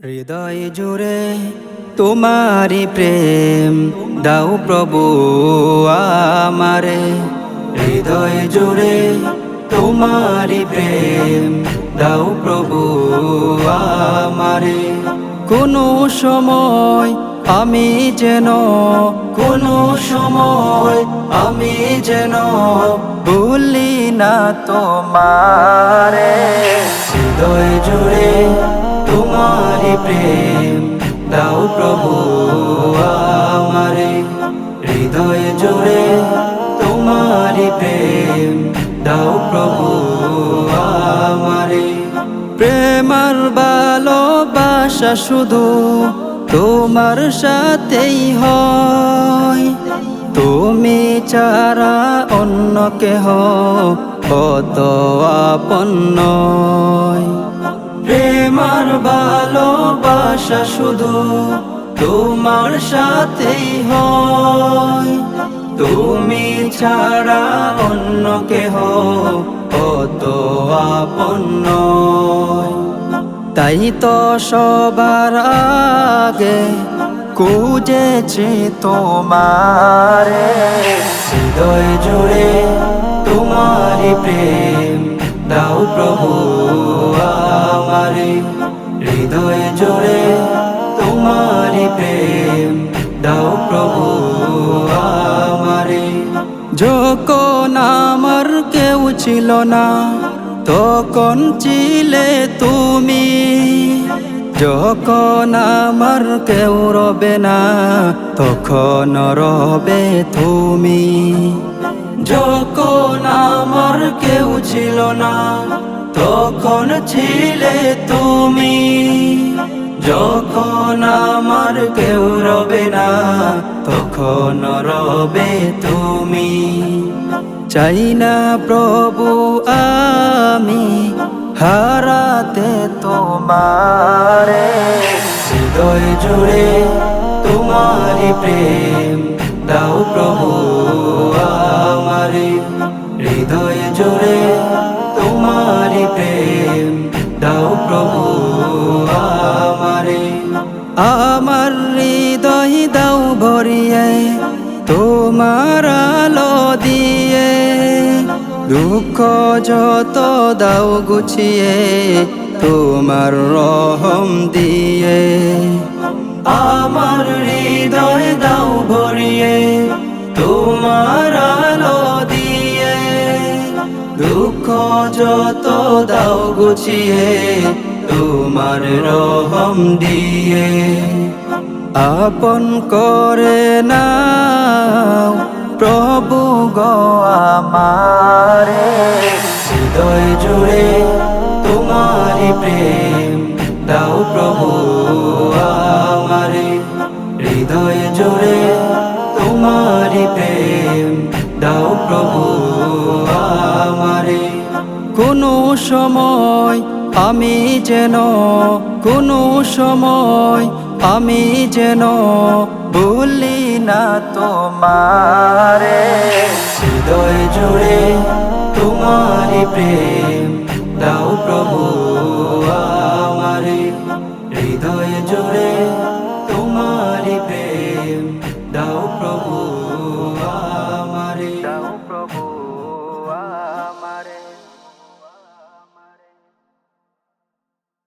হৃদয় জুড়ে তোমারি প্রেম দাও প্রভু আমারে। হৃদয় জুড়ে তোমারি প্রেম দাও প্রভু আমারে। কোনো সময় আমি যেন কোনো সময় আমি যেন ভুলি না তোমারে। হৃদয় জুড়ে তোমারি প্রেম দাও প্রভু আমারে। হৃদয় জুড়ে তোমারি প্রেম দাও প্রভু আমারে। প্রেমার ভালোবাসা শুধু তোমার সাথেই হয়, তুমি ছাড়া অন্য কেহ কত আপন নয়। প্রেমার ভালোবাসা শুধু তোমার সাথেই হয়, তুমি ছাড়া অন্য কেহ কত আপন নয়। তাই তো সবার আগে খুঁজেছি তোমারে। হৃদয় জুড়ে তোমারি প্রেম দাও প্রভু আমারে। হৃদয় জুড়ে তোমারি প্রেম দাও প্রভু আমারে। যখন আমার কেউ ছিল না তখন ছিলে তুমি, যখন আমার কেউ রবে না তখন রবে তুমি। যখন আমার কেউ ছিল না তখন ছিলে তুমি, যখন আমার কেউ রবে না তখন রবে তুমি। চাই না প্রভু আমি হারাতে তোমারে। হৃদয় জুড়ে তোমারি প্রেম দাও প্রভু আমারে। হৃদয় জুড়ে তোমারি প্রেম দাও প্রভু আমারে। আমার হৃদয় দাও ভরিয়ে তোমার আলো দিয়ে, দুঃখ যত দাও গুছিয়ে তোমার রহম দিয়ে। আমার হৃদয় দাও ভরিয়ে তোমার আলো দিয়ে, দুঃখ যত দাও গুছিয়ে তোমার রহম দিয়ে। আপন করে নাও প্রভু গো আমারে। হৃদয় জুড়ে তোমারি প্রেম দাও প্রভু আমারে। হৃদয় জুড়ে তোমারি প্রেম দাও প্রভু আমারে। কোনো সময় আমি যেন কোনো সময় আমি যেন ভুলি না তোমারে। হৃদয় জুড়ে তোমারি প্রেম দাও প্রভু আমারে। হৃদয় জুড়ে তোমারি প্রেম দাও প্রভু।